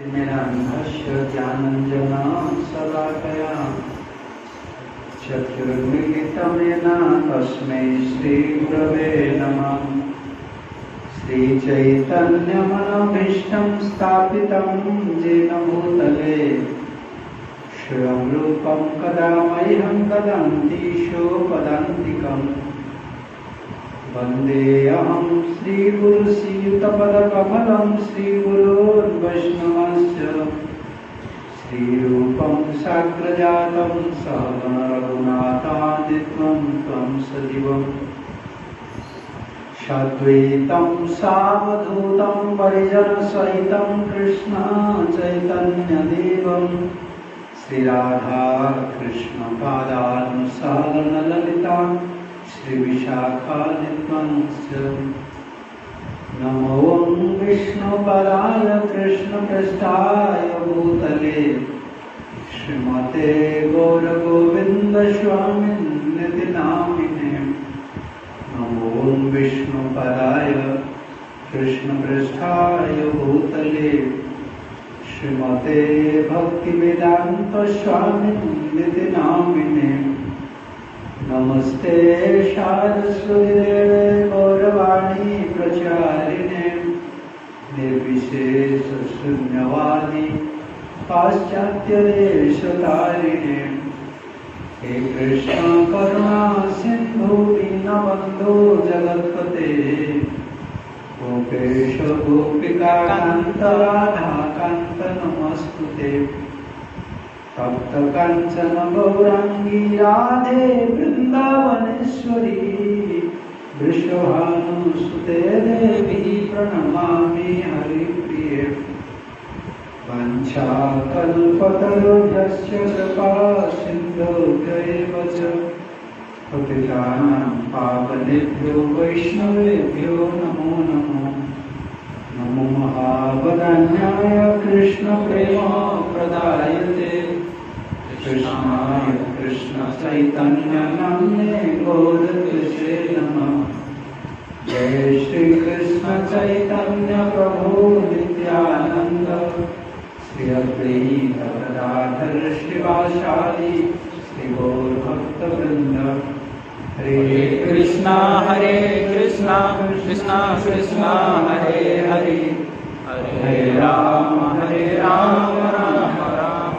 निरन्धस्य ज्ञानञ्जनशलाकया चक्षुर्मीलितं येन तस्मै श्रीगुरवे नमः। श्रीचैतन्यमनोभीष्टं स्थापितं येन भूतले स्वयं रूपं कदा मह्यं ददन्तीशोपदान्तिकम्। वन्देऽहं श्रीगुरुश्रीयुतपदकमलं श्रीगुरोर्वैष्णवस्य श्रीरूपं साग्रजातं सहगण रघुनाथान्वितं तं सजीवम् साद्वैतं सावधूतं परिजनसहितं कृष्ण चैतन्यदेवं श्रीराधा कृष्णपादानुसारण ललिता श्रीविशाखादित्वंश्च। नमो विष्णुपदाय कृष्णपृष्ठाय भूतले श्रीमते गौरगोविन्दस्वामिन्निति नामिने। नमो विष्णुपदाय कृष्णपृष्ठाय भूतले श्रीमते भक्तिवेदान्तस्वामिन्निति नामिने। नमस्ते सारस्वतीदेवे गौरवाणी प्रचारिणे निर्विशेषशून्यवादी पाश्चात्यदेशतारिणे। हे कृष्ण करुणा सिन्धु दीनबन्धो जगत्पते गोपेश गोपिका कान्त राधाकान्त नमस्तुते। तप्त कांचन गौरांगी राधे वृंदावनेश्वरी वृषभानुसुते देवी प्रणमामि हरिप्रिये। वंशाकल्पतरुभ्यश्च कृपा सिन्धुभ्यैव च पतितानां पावनेभ्यो वैष्णवेभ्यो नमो नमः। नमो महावदान्याय कृष्णप्रेमप्रदायते कृष्णाय कृष्णचैतन्यनाम्ने गौरकृष्णे नमः। जय श्री कृष्ण चैतन्य प्रभु नित्यानंद श्री अद्वैत गदाधर श्रीवासादि श्री गौरभक्तवृंद। हरे कृष्णा कृष्णा कृष्णा हरे हरे हरे राम राम राम।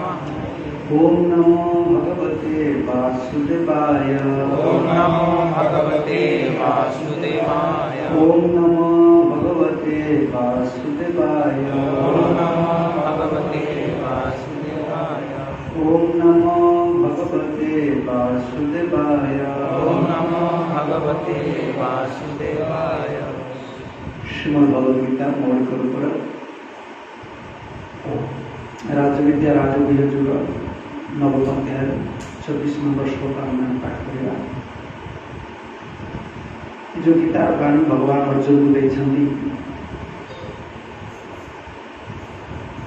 ओम नमो भगवते वासुदेवाय। ओम नमो भगवते वासुदेवाय। ओम नमो भगवते वासुदेवाय। ओम नमो भगवते वासुदेवाय। ओम नमो भगवते वासुदेवाय। ओम नमो भगवते वासुदेवाय। श्रीमद् भगवद गीता मौलिक रूप राजविद्या राजगुह्य युग नवम अध्याय 24 नंबर श्लोक में पाठ करिबा। जो गीतार बाणी भगवान अर्जुन को देइछन्ती।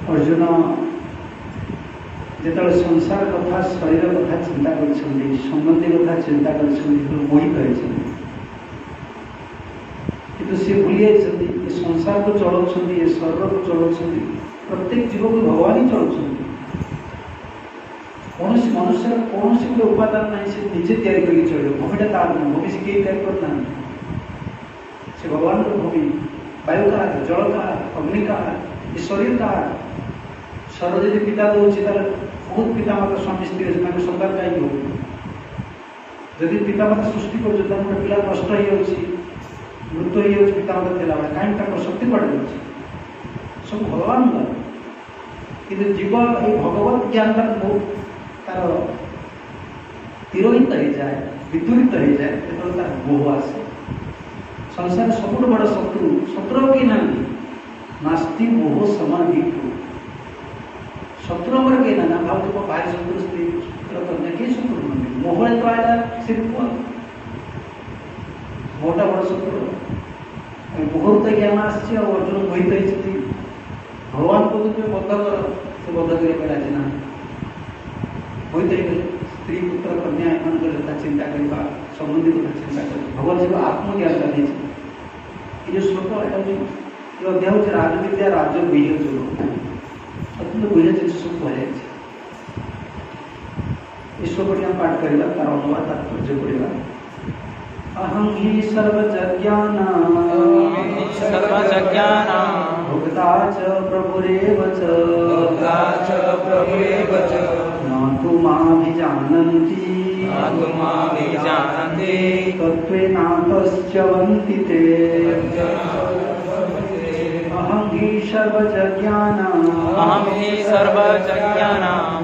अर्जुन जेतବେଳେ संसार कथा शरीर कथा चिंता करछन्ती संबंधी कथा चिंता करछन्ती मोहित होइछन्ती। किंतु से भूली जाइछन्ती ये संसार को चलाउछन्ती ये शरीर को चलाउछन्ती प्रत्येक जीव को भगवान ही चलाउछन्ती। कौन मनुष्य कौन गोटे उपादान ना से निजे तैयारी करके चलो भूमिटा तार ना भूमि से कई तैयारी करना से भगवान भूमि वायु का जल का अग्नि का ये शरीर का शरीर यदि पिता दूसरी तार बहुत पिता माता स्वामी स्त्री संतान कहीं हो जदि पिता माता सृष्टि कर पिला नष्ट हो मृत्यु हो पिता माता थे कहीं शक्ति बढ़ सब भगवान कि जीव ये भगवत ज्ञान तार तिरोहित हो जाए विदूरित हो जाए जो तार मोह आसे। संसार सब बड़ शत्रु शत्रु कि नास्ति मोह समान हितु शत्रु आम किए ना भाव भारी शत्रु स्त्री कन्या किए शत्रु मोह तो आया से मोहटा बड़ शत्रु मुहूर्त ज्ञान आर्जुन मोहित होती भगवान को तुम्हें बद्ध कर से बद्ध कर राजी ना मोहित स्त्री पुत्र कन्या एम चिंता करवा संबंधी कथा चिंता कर भगवान जी को आत्मज्ञान का ये जो श्लोक ये अध्याय हूँ राजविद्या राजगुह्य युग अत्यंत बुझे जिन सब कह ईश्वर हम पाठ करवा तार अनुवाद तात्पर्य पढ़ा अहं हि सर्वज्ञानां भोक्ता च प्रभुरेव च न तु माभिजानन्ति तत्त्वेनातश्च्यवन्ति ते अहं हि सर्वज्ञानां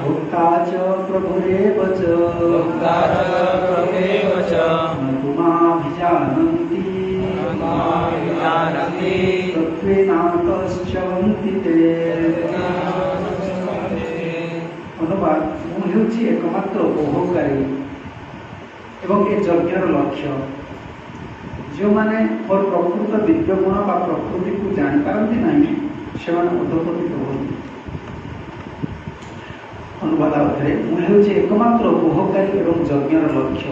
भोक्ता च प्रभुरेव च न तु माभिजानन्ति तत्त्वेनातश्च्यवन्ति ते अनुवाद ମୁଁ ହେଉଛି एकमात्र ଉପଭୋଗକାରୀ ଏବଂ ଏ ଯଜ୍ଞର ଲକ୍ଷ୍ୟ ଯେଉଁମାନେ ମୋର ପ୍ରକୃତ ଦିବ୍ୟ ଗୁଣ ବା ପ୍ରକୃତିକୁ ଜାଣିପାରନ୍ତି ନାହିଁ ସେମାନେ ଅଧପତିତ ହୁଅନ୍ତି। ଅନୁବାଦ ଅର୍ଥରେ ମୁଁ ହେଉଛି एकमात्र ଉପଭୋଗକାରୀ ଏବଂ ଯଜ୍ଞର ଲକ୍ଷ୍ୟ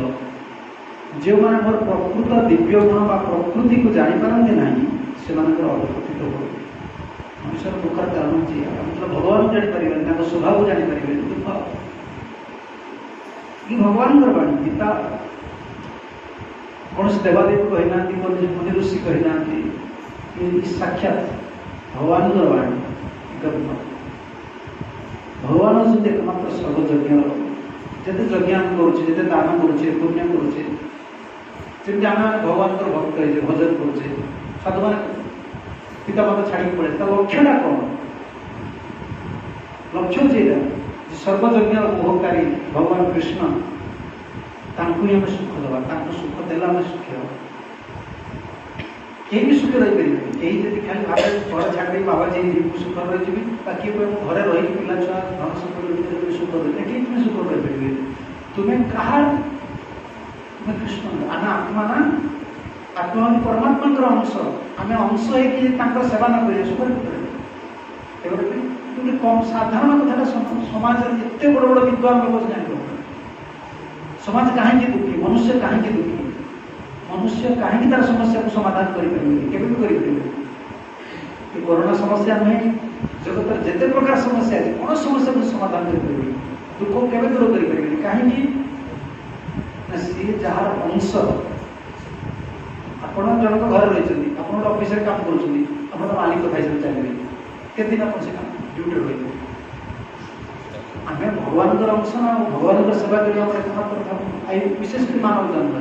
ଯେଉଁମାନେ ମୋର ପ୍ରକୃତ ଦିବ୍ୟ ଗୁଣ ବା ପ୍ରକୃତିକୁ ଜାଣିପାରନ୍ତି ନାହିଁ ସେମାନଙ୍କର ଅଧପତିତ ହୁଅନ୍ତି। ମଣିଷର ଦୁଃଖର କାରଣ ହେଉଛି ଭଗବାନ ଜାଣିପାରିବେନି ତାଙ୍କ ସ୍ୱଭାବ ଜାଣିପାରିବେନି ଦୁଃଖ कि भगवान बाणी गीता कौन से देवादेव कहना मुनि ऋषि कहना साक्षात भगवान बाणी भगवान हूँ एकमात्र सर्वज्ञ जिते यज्ञ आम करुचे दान करुचे पुण्य करुचे जमी आम भगवान भक्त है भजन करुचे साधु मान पिता माता छाड़ी पड़े लक्ष्यटा कौन लक्ष्य हूँ सर्वज्ञ उपभोगकारी भगवान कृष्ण तांकु ही हमें सुख दबा तांकु सुख देला हमें सुख हो कहीं भी सुख रही पारे कहीं जब खाली भाव घर छाड़ी बाबा जी सुख रही बाकी घरे रही पिला छुआ धन सुख सुख रही कहीं तुम्हें सुख रही पारे तुम्हें कहा तुम्हें कृष्ण आना आत्मा ना आत्मा परमात्मा अंश आम अंश है सेवा न करें सुख तुम कम साधारण कथा समाज एत बड़ बड़ विद्वान लोग जान समाज कहीं दुखी मनुष्य कहीं दुखी मनुष्य कहीं तार समस्या को समाधान करें कोरोना समस्या नहीं जगत जिते प्रकार समस्या है कौन समस्या को समाधान करें दुख के दूर करें कहीं सी जार अंश आप जनक घर रही आप ऑफिस काम कर मालिक भाई सब चलिए केत दिन आप काम ड्यूटी रही आम भगवान अंश ना भगवान सेवा करने एकमात्र विशेषकर मानव जन्म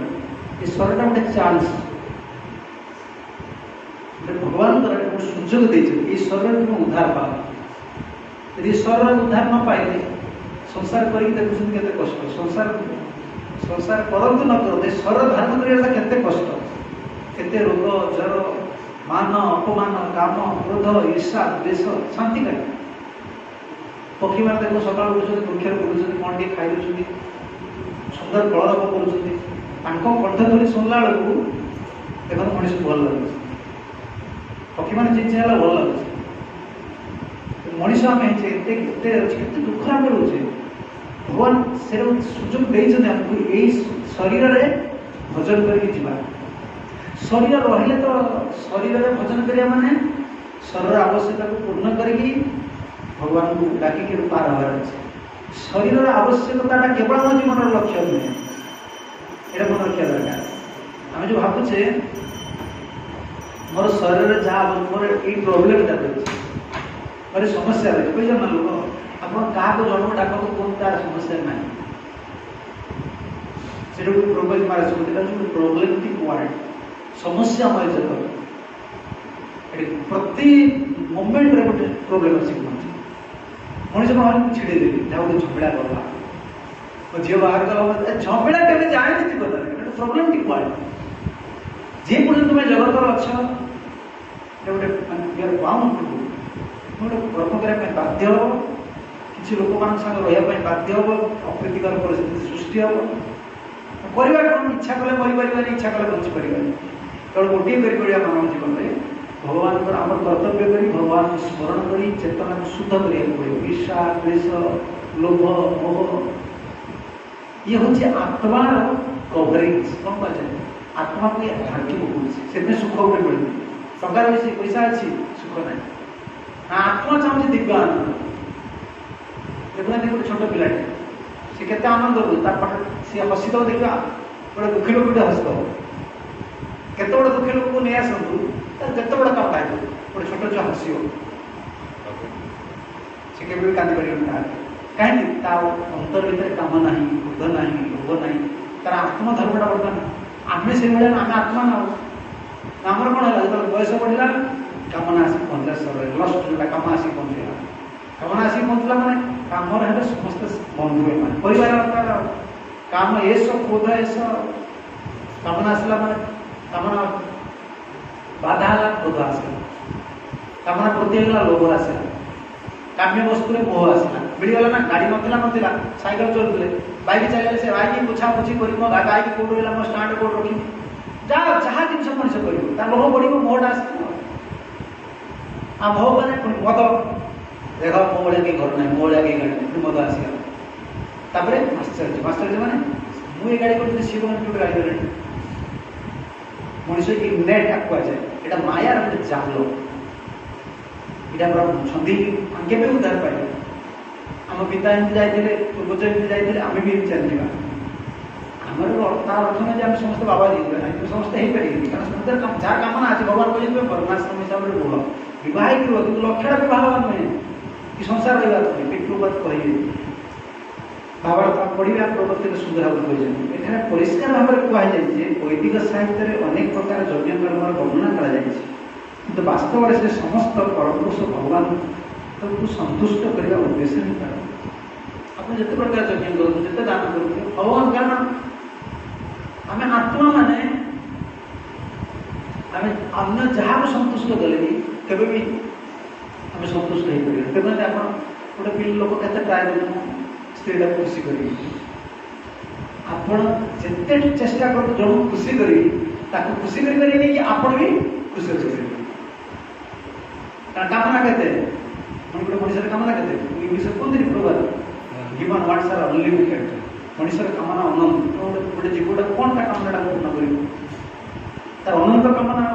ईश्वरटा गोटे चान्स भगवान सुजोग देते शरीर तुम उद्धार पाओ यदि शरीर उद्धार न पाइले संसार करके देखुं के कष्ट संसार करतु न करते शरीर धारण करने के कष्ट केते रोग ज्वर मान अपमान काम क्रोध ईर्षा द्वेष शांति का पक्षी मैंने देखो सकाल उठुच्च वृक्ष बुलूँ कौन टे खाई सुंदर कलरव कर कंठ धरी शुणला बेलू देखो मनीष भल लगे पक्षी मैंने चिंचा भल लगे मनीष आम दुख आम रोचे भगवान से सुजोग देते आमको यही शरीर में भजन करके शरीर रही तो शरीर में भजन करिया माने शरीर आवश्यकता को पूर्ण करके भगवान को डाकिक पार हबार अच्छे शरीर आवश्यकता केवल मो जीवन लक्ष्य नुहे ये मन रखा दरकार आम जो भावुचे मोर शरीर जहाँ मोर ये प्रोब्लेमटा रही मोर समस्या रही बुझे ना लोग आप क्या जन्म डाक कौन तार समस्या ना से प्रोब्लेम मारे प्रोब्लेमेटिक वर्ल्ड समस्यामय जगत प्रति मोमेंट रे गोटे प्रोब्लेम अच्छे मनीष कौन छिड़ेदेवी जहाँ गोटे झमेला करवा झील बाहर कला झमेला के जाए प्रोब्लेमेटिक वर्ल्ड जे पर्यटन तुम जगत अच्छे गोटे बाउंड गोटे कर्म करने बाध्य हम किसी लोक मान रहा बाध्य हम अप्रीतिकर परिस्थिति सृष्टि हम करवा कौन इच्छा कले मरीपर इच्छा कले बची पार केवल गोटे कर मानव जीवन में भगवान आम कर्तव्य कर भगवान को स्मरण कर चेतना को शुद्ध करा पड़े ईर्षा द्वेष लोभ मोह ये हूँ आत्मार कवरेज कौन कह आत्मा को ढांकी पकड़ सुख गोटे मिलूँ टंकार पैसा अच्छी सुख ना आत्मा चाहूँ दिव्य आनंद देखुना गोटे छोट पिलाटे सी केते आनंद सी हसी देखा गोटे दुखी लोक हसद केत बड़े दुखी लोक को नहीं आसतु जिते बड़ा काम पाए गोटे छोट छुआ हसी सी के कांदी पार कहीं अंतर भितर काम ना क्रोध ना लोभ ना तार आत्मधर्मटा बर्तमान आम से भाई आम आत्मा ना आमर कौन है जो बयस बढ़ला कामना आसिक पहुँचला सर लस्ट जो काम आसिक पहुँचला कामना आसिक पहुँचला मैंने काम समस्त बंधु परिवार काम एस क्रोध एस कामना आसला मैंने कामना बाधा क्रोध आसला कामना प्रतिगला लोभ आसला काम्य वस्तु मोह आसला मिलगला ना गाड़ी नथिला साइकेल चलुले बाइक चलाइले से बाइक पोछा पोछी कर मो बाइक कोड रहा मो स्टार्ट कोड रखी जहाँ जिन मनुष्य कर लोह बढ़ मोहटा आस आ मोह मैंने मद देख मो भाया कहीं घर ना मो भाया कहीं गाड़ी ना मद आसगला आश्चर्य मैंने मुझे गाड़ी कर सी गोटे गाड़ी कर मनुष्य की नेट आगे जाए यहाँ मायार गोटे जाल यहाँ छंदी के उद्धार पाइबा आम पिता एमती जाते पूर्वज एमती जाते आम भी चलता आमर तार अर्थ नहीं आम समस्त बाबा जी समस्ते हो पारे कारण समस्त जहाँ कामना अच्छे भगवान कहते वर्णाश्रम हिसाब से रुह बहुत रुह कि लक्ष्यटा विवाहवान नुहे कि संसार रहा नुहे पितृपद कहे भावार्थ पढ़ा प्रवर्तित सुंदर भाव कहते हैं परिष्कार भाव में कहुए वैदिक साहित्य में अनेक प्रकार यज्ञ कर्म वर्णना कर तो वास्तव में से समस्त परमपुरुष भगवान को संतुष्ट करने उद्देश्य नहीं पार आप जिते प्रकार यज्ञ करूँ जिते दान करूँ भगवान कारण आम आत्मा माने आम अन्य जहाँ को संतुष्ट कले भी केवे भी आम संतुष्ट हो पारे देखते आप गोटे पिल लोक के ट्राए कर स्त्रीटा खुशी कर जिते चेष्टा कर जन खुशी करी खुशी करें कि आप भी खुशी अच्छे कामना के गोटे मनुष्य कामना के इंग्लीश कहते प्रभात ह्यूमन वाट्स आर अनलिमिटेड मनुष्य कामना अनंत गोटे जीवटा कौन ता कामना पूर्ण कर अनंत कामना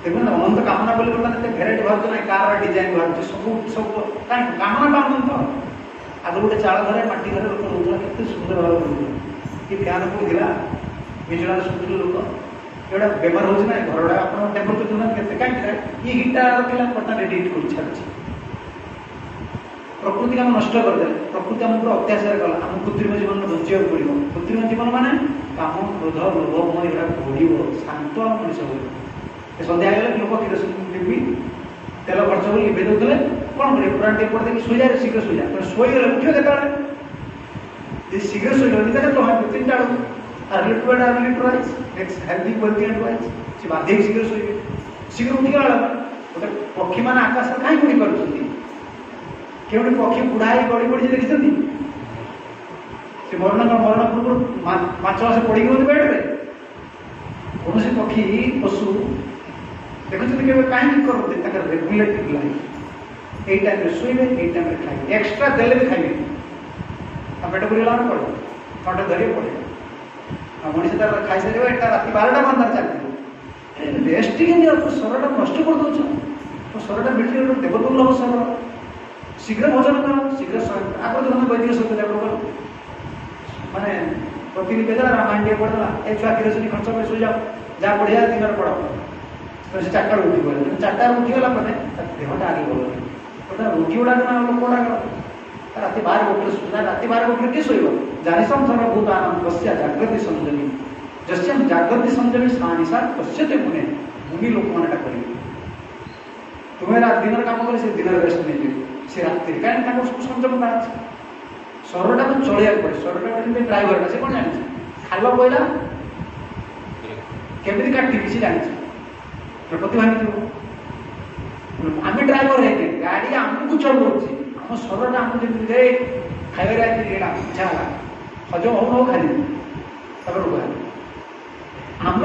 देखो ना अनंत कामना बोले भेराइटी बाहर ना कार डिजाइन बाहर सब सब कहीं कामना अनंत आगे गोटे चाल घरे माटी घरे लोक रोला के सुंदर भाव रोला कि फैन को दिला बिजला सुंदर लोक एटा बेमार हो घरटा आप टेम्परेचर देखना के कहीं ये हिटा रखा पटा रेडी हिट कर छाड़ी प्रकृति आम नष्ट करदे प्रकृति आम पूरा अत्याचार कला आम कृत्रिम जीवन बचा पड़ो कृत्रिम जीवन माने काम क्रोध लोभ यहाँ बढ़ शांत मनुष्य हो सन्ध्या लोक किरोसिन भी तेल खर्च कर लिभे दौले कौन करें पुराण टे पढ़ देखिए शोजा शीघ्र शोजा शोगले उठे के शीघ्र शोल निजे तो हाँ 3टा हेल्दी वेल्थी एंड वाइज से बाध्य शीघ्र शोबे शीघ्र उठिका गोटे पक्षी मैंने आकाश कहीं उड़ी पार्टी केवटे पक्षी बुढ़ा गड़ी पड़ी देखते से मरण पूर्व मस पड़ी पेटे कौन से पक्षी पशु देखते कहीं करते रेगुलेटिव लाइफ यही टाइम शोबे यही टाइम खाइबे एक्सट्रा देले भी खाइबे पेट पूरा पड़े थंडे धरिए पड़े मनुष्य तार खाई सारे रात 12टा बंधार चलती रेस्ट के शरीर नष्ट कर दौ तो शरीर मिट्टी देवदुर्लभ शरीर शीघ्र भोजन कर शीघ्र आगे जो वैदिक सभ्यता कर माने प्रति निवेदन रामायण टे पढ़ला ए छुआ किरोसिन खर्च कर सो जाओ जहाँ बढ़िया दिन पढ़ तो से 4टा उठी गले 4टा उठीगला देहटा आगे गल गोटा रोगी गुड़ा लोक गुड़ा रात 12 गोटे सुधा रात 12 गोटे किए शोब जानिसम सर्वभूतानां कस्य जागृति संजमी जस्याम जागृति संजमी सानिशा पश्यते मुने मुनि लोक मानटा करेंगे तुम्हें रात दिन काम करे से दिन रेस्ट नहीं से रात कहीं संजम का शरीरटा को चलिया पड़े शरीर ड्राइवर से कौन जानी खावा पड़ा केमी काटी किसी जानी प्रति भांगी आम ड्राइवर है गाड़ी आमको चलू आम शरीरटा आमको जमी खाइबा इच्छा हजम हो खाली आम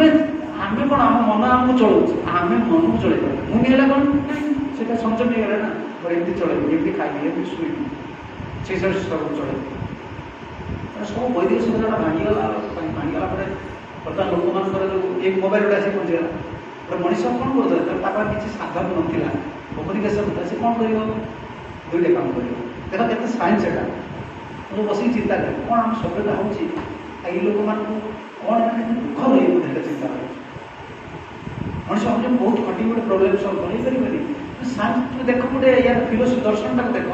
आम कौन आम मन आमको चलाऊ आम मन को चल मुझे कौन से संजम हो गला ना और एमती चलेबी एमती खाइबी एमती शुईबी से सब चले सब वैदिक सभ्यता भांगीगला भांगीगला बर्तमान लोक मान एक मोबाइल गोटे आसी पहुँचीगला गोटे मनीष कौन करते किसी साधन नाला कम्युनिकेसन था से कौन कर 2टा काम कर देख के साइंस एटा तो बस चिंता करें कौन आम सभ्यता होची आई लोक मान कौन मैंने दुख रही है चिंता कर मनुष्य हम बहुत खटी गोटे प्रोब्लेम सल्व कर साइंस देख गोटे यार फिलोसफी दर्शन टाक देख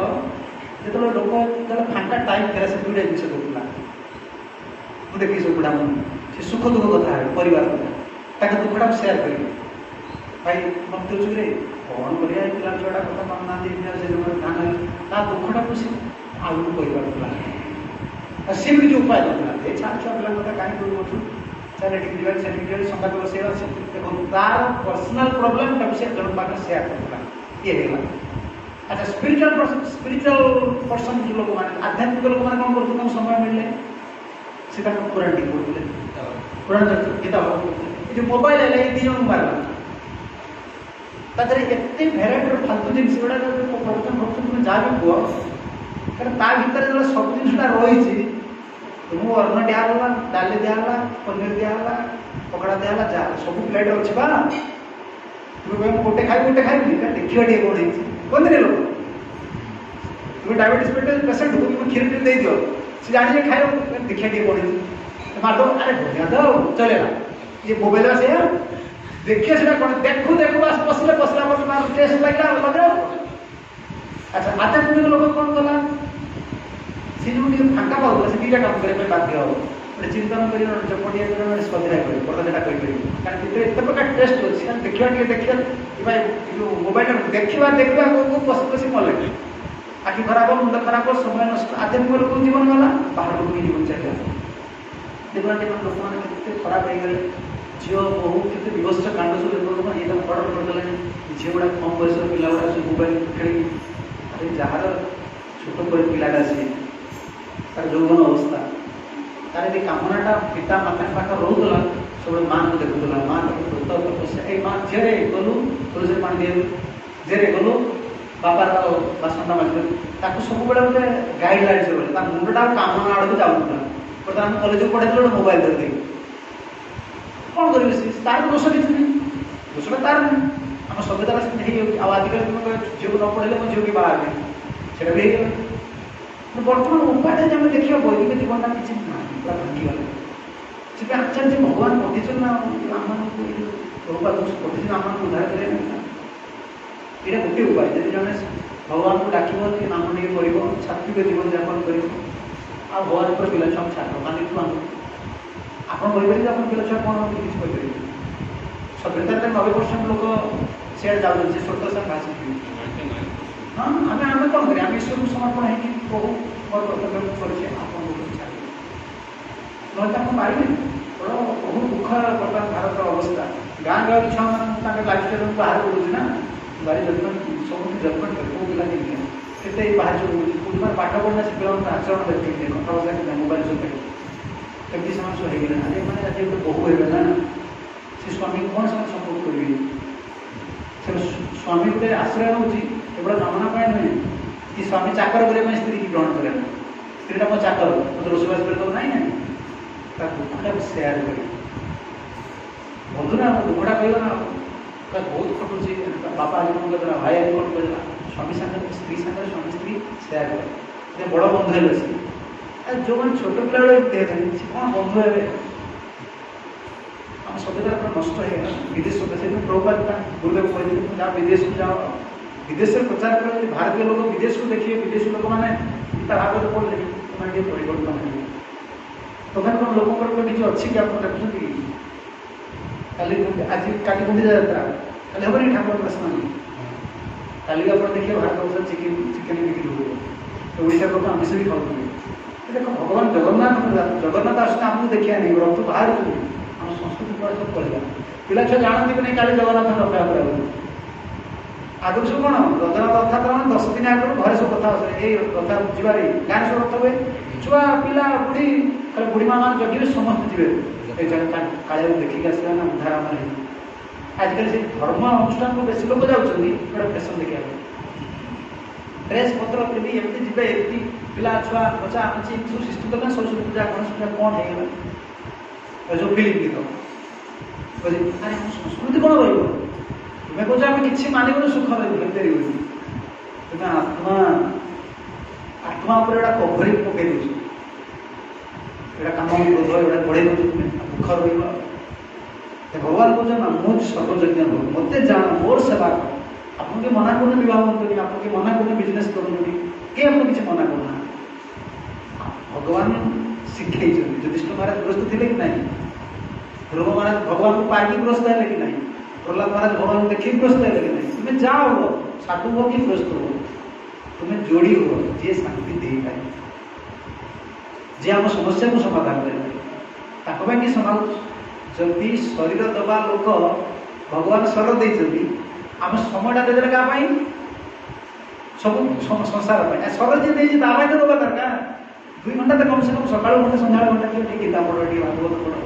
जो लोक जो फांका टाइम थे से दुईटा जिन करूला मुझे देखी सब बुढ़ा मन से सुख दुख कथा है परिवार कथा दुखटा सेयार कर भाई मत रे कौन करिया पिला छुआ कथा मान ना से ध्यान ता दुखटा को से आगु कह सी भी जो उपाय दरकार छाड़ छुआ पिला कथा कहीं करूँ चल एटी संवाद बसैया देखो तार पर्सनाल प्रोब्लेम टाइम से जन पाखे सेयार करता ये अच्छा स्पिरिचुअल पर्सन जो लोक मैंने आध्यात्मिक लोक मैंने कौन करते समय मिलले सीधा पुराण टी पढ़ते पुराण गीता जो मोबाइल है ये दिन मारला तादरे एते भेराइटी फालतू जिनिस गुड़ा प्रवचन तुम जहाँ भी कह कारण ता भीतर जो सब जिनटा रही तुमको अन्न दिगला डाली दिगला पनीर दिगला पकड़ा दिगला जा सब प्लेट अच्छी बा तुम गोटे खाई देखिए टे कौन कहते लोग तुम डायबिटीज पेसेंट हो तुम क्षीर टी दे दियो सी जाने खाए देखिए टे कौन मार दो अरे बढ़िया दो चलेगा ये मोबाइल से देखिए सीटा कौन देखू देखू बस पसले पसला पर टेस्ट लगला लगाओ अच्छा आध्यात्मिक लोग कौन कला सी जो फांका पाऊला से दुईटा काम करने बाध्य हम गोटे चिंतन कर चपटिया कर स्वाध्याय कर पढ़ाटा कहीपर कारण भीतर एत प्रकार टेस्ट अच्छी देखा देखा जो मोबाइल देखा देखा को पशु पशी मन लगे आखि खराब मुंड खराब समय नष्ट आध्यात्मिक लोक जीवन गला बाहर लोक जीवन चाहिए देखा लोक मैंने खराब हो गए झील बहु के विभत्स कांड सब देखो ये बड़ करदे झील गुड़ा कम बयस पिला गुड़ा सब मोबाइल खेल जार छोट पिलाटा सी तार यौवन अवस्था तार ये कामनाटा पिता माता पाख रोला सब माँ को देखुला माँ व्रत तपस्या माँ झे गलु तुलसी पानी दे झे गलु बापार बासनटा माजल सब गोटे गाइडलाइन से मुंडटा कामना आड़ को जाऊला बर्तमान कलेज पढ़े गोटे मोबाइल धरदे कौन करेंगे तार दोष किसी नहीं दोषटा तार नहीं आम सभ्यता आजिकल तुम झील को न पढ़े मो झील की बाहर नहीं भी बर्तमान उपाय आम देखा वैदिक जीवनटा किसी ना पूरा भांगीगला से आचार्य भगवान पठिंचन ना आम पठिंचन आम उद्धार करें यहाँ गोटे उपाय जब जन भगवान को डाक कि नाम टे कर सात्विक जीवन यापन कर भगवान पर पिला छुआ छाड़ मानिक आप पिला छुआ कौन किसी कहीपर सभ्यता 90% लोक सीआड़े जाऊँ स्वर्ग से घास हाँ आम आम कौन करें आम ईश्वर को समर्पण है बहु मोर कर्तव्य कर पारे बहुत दुख बर्तमान भारत अवस्था गाँ गहली छुआ मान लाइफ स्टाइल बाहर पड़ूँ ना भारी जजमेंट सब जजमेंट कर कौ पिला के बाहर चलूँ पाठ पढ़ना से पिला आचरण देखते कथबार्ता मोबाइल सब कमी से सब होगा अरे मैंने आज गोटे बहु है ना से स्वामी कौन से सपोर्ट करेंगे से स्वामी गोटे आश्रय रोचे एवं नमना पाए नुहे कि स्वामी चाकर करने स्त्री की ग्रहण करे स्त्रीटा मो चाकर मतलब रोषवास कर ना दुखटा सेयार कर बंधु ना दुखटा कहना बहुत खटुची बापा आज कौन कहला भाई आज कौन कहला स्वामी सागर स्त्री सागर स्वामी स्त्री सेयार कर बड़ बंधु है सी जो मैंने छोट पिला दे कौन बंधु है आम सभ्यता पूरा नष्ट है विदेश से प्रभुपाद गुरुदेव कहते जहाँ विदेश को जाओ विदेश में प्रचार कर भारतीय लोग विदेश को देखिए विदेशी लोक मैंने गीता भागवत पढ़ले तुम्हें परिवर्तन है तो कौन लोक किसी अच्छी कि आप देखुं आज काली गुंडीचा यात्रा कल हम नहीं ठाकुर प्रश्न काली आप देखिए भारत वर्ष चिकेन चिकेन बिक्री हुए तो ओडिशा लोग आमिष भी खाऊे देखो भगवान जगन्नाथ आसने आमको देखा नहीं रथ बाहर आम संस्कृति पर सब पढ़ा पिला छुआ जानते कि नहीं काली जगन्नाथ रक्षा कर आगुरी सब कौन रथनाथ रथा कर 10 दिन आगुरी घर सब कथा ये रथा जीवार गाँव सब रथ हुए छुआ पिला बुढ़ी खाली बुढ़ी माँ मान जगह समस्त जीवे कालिया देखिक आसला ना उद्धार आम आजिकल से धर्म अनुष्ठान को बेस लोग जाऊँगी गोटे फैशन देखा ड्रेस पत्र पिंधि एमती जी एमती पिला छुआ बच्चा आमची सब सृष्टि कला सरस्वती पूजा गणेश पूजा कौन होगा जो फिल्म गीत अरे संस्कृति कौन रही तुम्हें कौच आम कि मानव सुख रही तुम्हें आत्मा आत्मा पर एटा कभरी पकई दे एटा काम क्रोध एटा बढ़े दे दुख रहा भगवान कहते ना मुझ सर्वज्ञ हो मत जान मोर सेवा कर आपके मना करने विवाह करनी आपके मना करने बिजनेस करनी किए आपको किसी मना करना भगवान शिखे युधिष्ठिर महाराज ग्रस्त थे कि नहीं ध्रुव महाराज भगवान को पार्टी ग्रस्त है कि नहीं प्रहलाद महाराज भगवान को देखिए ग्रस्त है कि नहीं तुम्हें जाओ साधु हो कि ग्रस्त हो तुम्हें जोड़ी हो जी शांति दे पाए जी आम समस्या को समाधान करें कि समाज जदि शरीर दबा लोक भगवान स्वर देते आम समयटा देते क्या सब संसार स्वर जी देती तो दबा दरकार 2 घंटा तो कम से कम सका घंटे सन्ध्या घंटा किए गीता पढ़ टे भागवत पढ़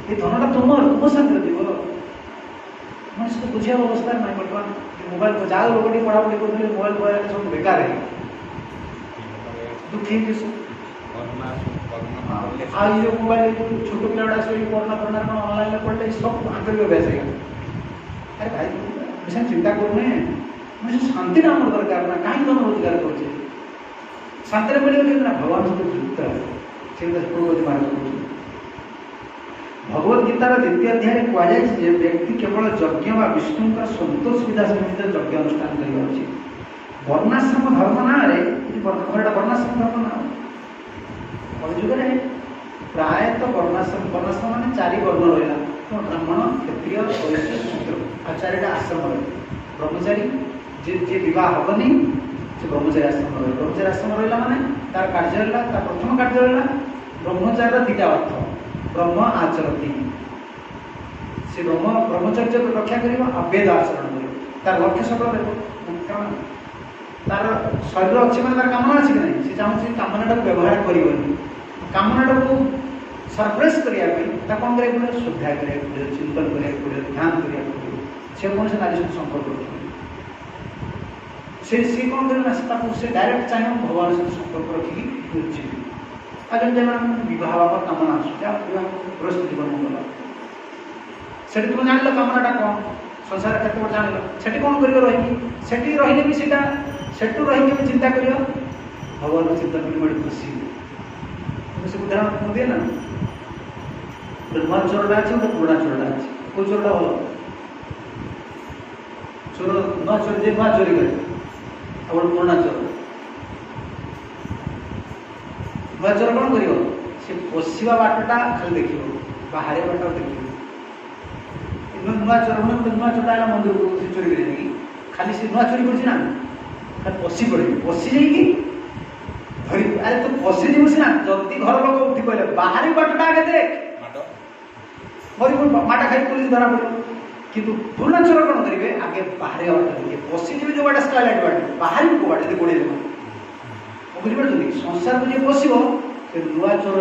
ये धनटा तुम साथ जीव मनुष्य को बुझे अवस्था ना बर्तमान मोबाइल को जहाँ लोग पढ़ापढ़ी करेंगे मोबाइल पढ़ा सब बेकार है दुखी आज मोबाइल छोट पिला पढ़ना पढ़ना ऑनलाइन पढ़ते सब आंतरिक अभ्यास है अरे भाई विषय चिंता करूने मुझे शांति ना आम दरकार ना कहीं धन रोजगार कर शांति मिले ना भगवान सहित युक्त है भगवद गीतार द्वितीय अध्याय कहुए व्यक्ति केवल यज्ञ व विष्णु का संतोष सुविधा सहित यज्ञ अनुष्ठान कर वर्णाश्रम धर्म ना वर्णाश्रम धर्म ना कलिजुगे प्रायतः वर्णाश्रम मान 4 वर्ण रहा तो ब्राह्मण क्षत्रिय वैश्य शूद्र आ 4टा आश्रम रहे ब्रह्मचारी जी विवाह हेनी से ब्रह्मचारी आश्रम रहे ब्रह्मचारी आश्रम रहा माने तार कार्य रहा प्रथम कार्य रहा ब्रह्मचारी 2टा अर्थ ब्रह्म आचरती से ब्रह्मचर्य को रक्षा कर अवेद आचरण कर तार लक्ष्य सफल रहा तार शरीर अच्छी मैंने तार कामना अच्छी कि नहीं से चाहूँ कामनाटा को व्यवहार कर कामनाटा को सरप्राइज करने कौन करा श्रद्धा करा चिंतन करा ध्यान करा से कौन से नारी सहित संपर्क सी कौन कर डायरेक्ट चाहिए भगवान सहित संपर्क रखिकी जीव आज बहुत कामना आसुस्त जीवन गला से तुम जान कामनाटा कौन संसार क्षेत्र जान से कौन कर रही रही भी सेठू रही चिंता कर भगवान चिंतन कर खुशी से उदाहरण दिए ना नुआ चोरटा अच्छे गोटे पुराणा चोरटा अच्छे कौ चोरटा भल चोर नुआ चोर जे नुआ चोरी करे गोटे पुराणा चोर नुआ चोर कौन कर पशिवा बाटटा खाली देख बाहर बाट देख नुआ चोर गोटे नुआ चोरटा है मंदिर को चोरी करेंगे खाली से नुआ चोरी कर पशि पड़े पशि जाइए धरी अरे तू पशि जीव सीना जदि घर लोक उठी पड़े बाहर बाटटा आगे देख मरी माटा खाई पुलिस धरा पड़े किंतु पुराणा चोर कौन करेंगे आगे बाहर बाट देखिए पशि जीव जो बाट स्टाइलाइट बाट बाहर को बाट यदि गोड़े बुझिपार संसार को जी पशो से नुआ चोर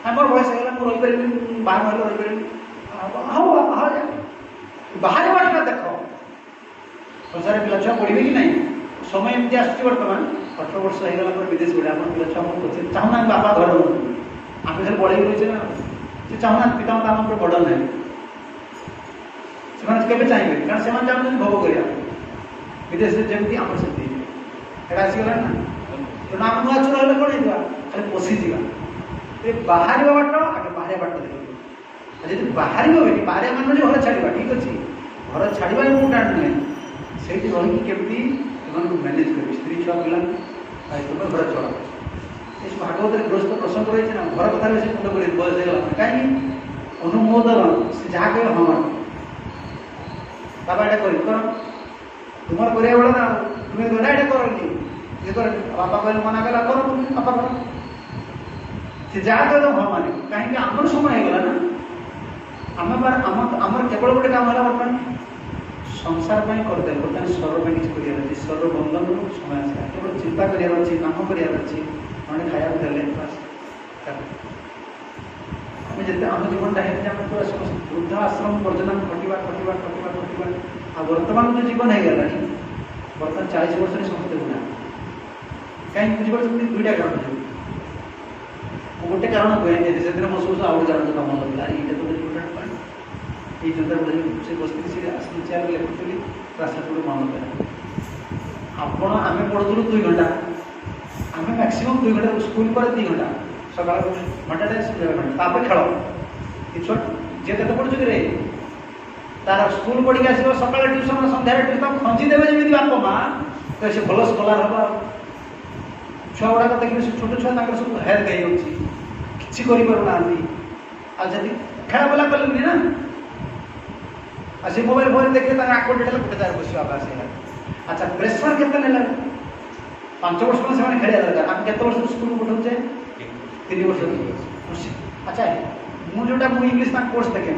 आमर बयस है रही बाहर रही बाहर बाटटा देख संसार पिला छुआ पढ़े कि नहीं समय एमती आस बर्तमान 18 वर्ष होगा विदेश गले आप पिला छुआ खोजे चाहूना बापा घर आम खाली बढ़े रही ना से चाहूना पितामाता आम बड़ ना से चाहिए कारण से चाहते भोग कर विदेश जमी आम से आसीगला ना तेणु आम नुआ चोर हेल्ले कौन होगा खाली पशिजा बाहर बाट आगे बाहर बाट देखिए जी बाहर बाहर मान घर छाड़ा ठीक अच्छे घर छाड़ा इम्पोर्टाट नुहे से रही केमती मैनेज कर स्त्री छुआ पिला घर चला ये भागवत ग्रस्त प्रसंग रही है ना घर कथा से मुंड कर बयस होगा कहीं अनुमोदन से जहाँ कहे हाँ बाबा ये कर तुम कर ना तुम्हें गला ये कर ये कर बापा कहले मना कला कर तुम बापा कर से जहाँ कहे हाँ मान कहीं आमर समय होगा ना आम केवल गोटे काम है बर्तमान संसार करदे बर्तमान स्वर किसी कर स्वर बंधन समय आसा केवल चिंता कर काम कर खाया देले आम जीवन वृद्ध आश्रम पर्यटन खटा खटा खटा खटा आ बर्तमान जो जीवन हो गला बर्तमान 40 वर्ष समस्ते बुढ़ा कहीं बुझे 2टा कारण गोटे कारण कहे से मो सब आउ कारण काम लगे ये तो इम्पोर्टाट ये जो से बस चेयर लिखुली रास्ता मन कर आपण आम पढ़ुलु 2 घंटा मैक्सिमम 2 घंटा स्कूल पर 2 घंटा सकाल घंटाटे घंटा खेल जे कत पढ़ु कि तार स्कूल पढ़ी आस सका ट्यूशन सन्धार ट्यूशन खंजी देवे जमी बाप माँ तो से भल स्कलार हम छुआ गुड़ाक देखिए छोट छुआ सब हेयर गई कि करना आदि खेला पेला कलुनि ना आ से मोबाइल फोन देखिए आकोटेट गोटे जगह बस आकाश अच्छा प्रेसर के 5 वर्ष से खेलिया दरकार आम केत वर्ष स्कूल पठाऊे 3 वर्ष अच्छा मुझा मुझे इंग्लीश कोर्स देखे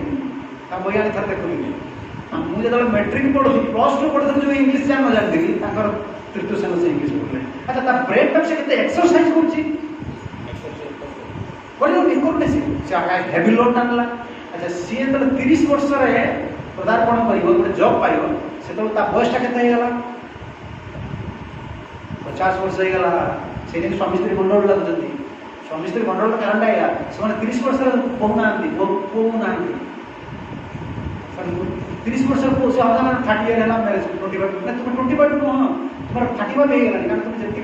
बही आनी थर देखुनी मुझे मैट्रिक पढ़ुी +2 पढ़ुी जो इंग्लीश जान न जानती तृतीय श्रेणी से इंग्लीश पढ़े अच्छा ता ब्रेन टाइम से एक्सरसाइज कर हेवी लोड टाणला अच्छा सी जो 30 वर्ष पदार्पण कर गोटे जॉब पाइब से बयसटा के 50 वर्ष होगा से स्वामी स्त्री मंडल लगुच्च स्वामी स्त्री मंडल कारण आया से 30 वर्ष बहुना पुना 30 वर्ष से 30 इयर है मैरेज 25 तुम 25 नुह तुम 35 हो कारण तुम जी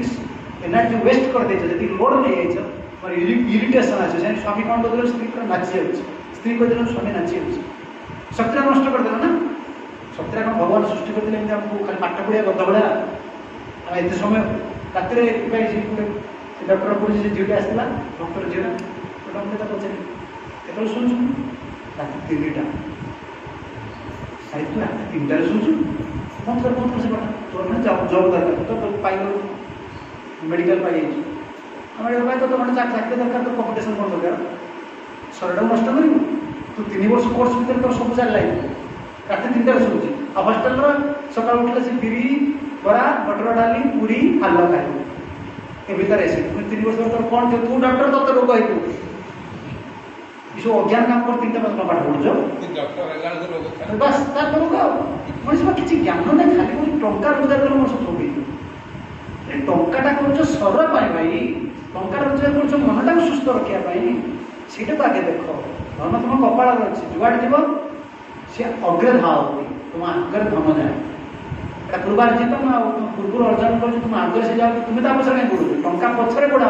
एनर्जी वेस्ट कर जी लोड नहीं जाइए इरिटेसन आसे स्वामी कौन कर स्त्री पूरा नाची जाऊँ स्त्री कहते स्वामी नाची जाऊँ शक्ति नष्ट करदे ना शक्ति कौन भगवान सृष्टि करते आमको खाली पाठ पढ़िया गद भाया आम एत समय रात डॉक्टर पढ़ी से झीटे आसला डॉक्टर झील डॉक्टर पचारे केत शुणु रात 3टा साहित्य रात 3टार शुणु बहुत से पाठ तोर मैंने जॉब दरकार तो पाइल मेडिकल पाई मेडिकल तो तुम चाकरी दरकार तो कम्पिटिशन कौन दरकार शरीर नष्ट कर तू 3 वर्ष कोर्स भर तो सब चल रात 3टार शुणुची आ हस्टेल सका उठे से बिरी बरा मटर डाली पूरी हाल खाइबू ए भीतर ऐसे तुम 3 वर्ष तो कौन थे तू डॉक्टर तो रोग है तू अज्ञान काम कर 3टा पाठ पढ़ुच बस तार रोग मनीष किसी ज्ञान नहीं खाली टंका रोजगार कर मनीष थोड़ी टंकाटा कर शरीर भाई टंका रोजगार कर मनटा को सुस्थ रखापी सीटा को आगे देख धन तुम कपाल अच्छे जुआड़ जीव सी अग्रे धाव तुम आगे धन जाए पूर्वार्जित ना पूर्व अर्जन कर तुम आगे से जाओ तुम्हें तो पचर कहीं पड़ो टंका पचर गोड़ा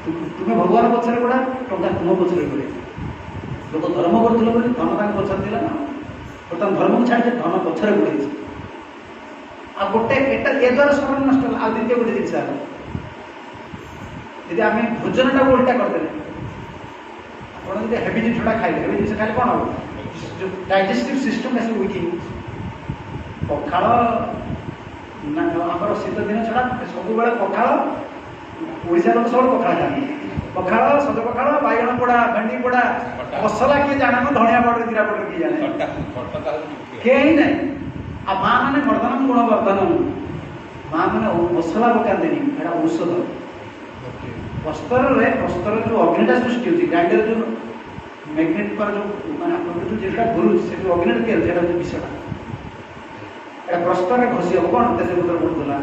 तुम्हें भगवान पचर गोड़ा टंका तुम पचर गोड़े लोक धर्म कर धन तक पचर दिला ना बर्तमान धर्म को छाड़े धन पचर गोड़े आ गोटे ए द्वारा शरण नष्ट आ द्वितीय गोटे जिन यदि आम भोजन टाक उल्टा करदे आप हेवी जिनसा खाइले हेवी जिन खाइले कौन हम जो डाइजेस्टिव सिस्टम ऐसे वीक पखाड़ आम शीत दिन छड़ा सब पखाड़ ओडिशा लोक सब पखाड़ खाते पखाड़ सज पखाड़ बैगण पोड़ा भेंडी पोड़ा मसला किए जाना धनिया पाउडर जीरा पाउडर किए जाने कहीं ना आ माँ मैंने वर्धन गुणवर्धन माँ मैंने मसला पकाते औषध प्रस्तर जो अग्निटा सृष्टि होती ग्राइंडर जो मैग्नेट पर जो मैंने आप जो गुरु से जो अग्निट दिया विषयटा एटा प्रस्तर घसी हम कौन तेजपत्र पड़ूला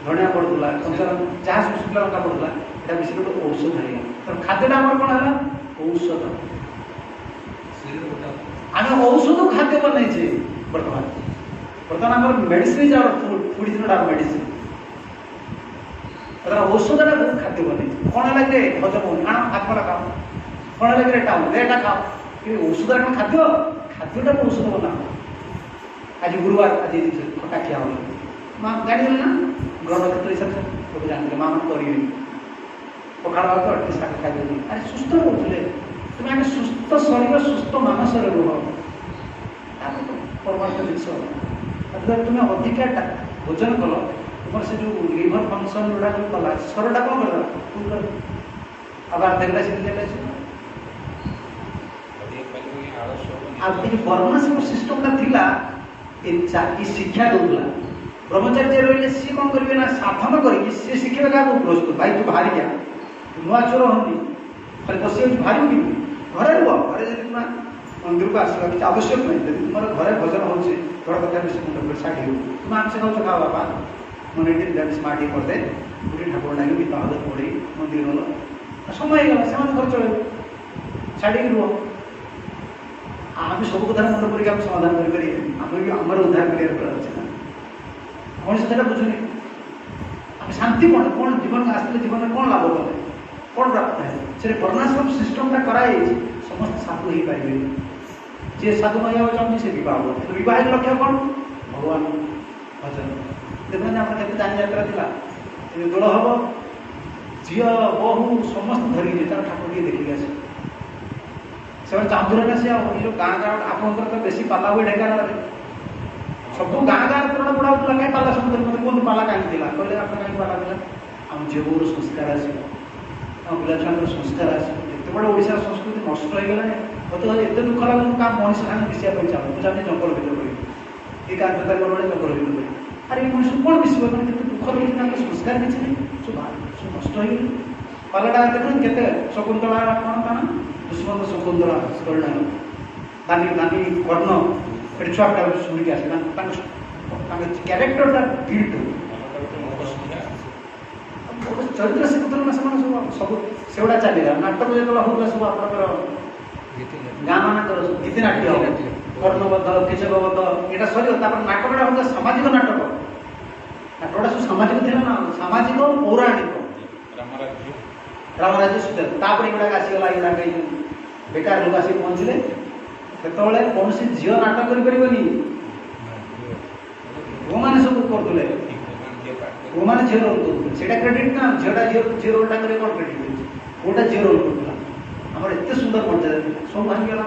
धनिया पड़ूला कंचन जहाँ सब शुक्ला लंका पड़ूला यहाँ विषय गोटे औषध है तो खाद्यटा आम कौन है औषध आम औषध खाद्य बनईचे बर्तमान आम medicine is our food is not our medicine औषधटा बहुत खाद्य बन कौन लगे हजम हो हाथ खाओ कौन लगे एटा खाओ औषध खाद्य खाद्यटा औषध बना आज गुरुवार आज खटा खिया हो माँ जानी ना ग्रह नक्षत्र हिसाब से लोग जानते माँ मैंने करेंगे पखाड़ भात शाग खाई अरे सुस्थ रोचे तुम आगे सुस्थ शरीर सुस्थ मानसर रुह परमार्थ जिन तुम्हें अधिका भोजन कल तुम से जो लिवर फंक्शन गुड़ा जो कला शरीरटा कौन कर अब देखला वर्णाश्रम सिस्टमटा थिला शिक्षा दूला ब्रह्मचार्य रही सी कौन करेंगे ना साधन करके सी शिखे क्या प्रस्तुत भाई तू बाहरी क्या नुआ चोर हमें खाली बस बाहर कि घरे रुह घरे जब तुम मंदिर को आसवा किसी आवश्यक नहीं यदि तुम घरे भजन हो थोड़ा कथा मुंड साढ़ी हो तुम आमसे कौन खाओ बापा मन स्मार्ट करदे गोटे ठाकुर डाक गीता हजर पढ़ी मंदिर गल समय होगा से घर चल छाड़ी रुह आम सब कथा मुंड पड़ी समाधान करें आम भी आमर उद्धार कर मनीष से बुझुनी आम शांति कौन जीवन आसते जीवन में कौन लाभ कले कौन प्राप्त है से वर्णाश्रम सिस्टमटा कराई समस्त साधु हो पारे जे साधु नहीं होगा चाहते से विवाह लक्ष्य कौन भगवान भजन देखते आप जान यात्रा थी दोल हम झी बहु समस्त धरिकी तार ठाकुर देखिक आस से चाहूर ना से गाँ गाँ आप बेसी पाला हुए ढेंकानाल सब गाँ गाँ पुराण बुढ़ा होता कहीं पाला सब मतलब कौन पाला कहीं कहले आप कहीं पाला मिला आम झील बोर संस्कार आसो आम पिला छुआ संस्कार आसो एत बड़ा ओडिशा संस्कृति नष्ट हो गला मत एत दुख लगे क्या मनीष सामने मिसाई चाहूँ मुझे जंगल भितर करी ये कार्य जंगल भितर अरे मनुष्य कौन मिसब मैंने दुख लगे संस्कार किसी नहीं सब नष्ट हो गए पालाटा देखते केते शकुंतला कौन था दुष्मंत शकुंतला कर्ण दानी दानी कर्ण ये छुआटा शुणिक आस क्यारेक्टर बिल्ड चरित्र से सब सेगुड़ा चलगा नाटक जो होता सब आप गाँ मानक गीतिनाट्य कर्णबद्ध केशवबद्ध यहाँ सर नाटकटा होता सामाजिक नाटक नाटकटा सब सामाजिक थे ना सामाजिक पौराणिक रामराज्य सुधा तापर युवा आसीगला युवा कहीं बेकार लोक आसिक पहुँचले सेतबले कौन झील नाटक करें वो मैंने सब करते वो मैंने झील रोल करते क्रेडिट ना झीलटा झील रोलटा कर कौन क्रेडिट गोटा झील रोल करता आम एत सुंदर मर्यादा सब भांगीगला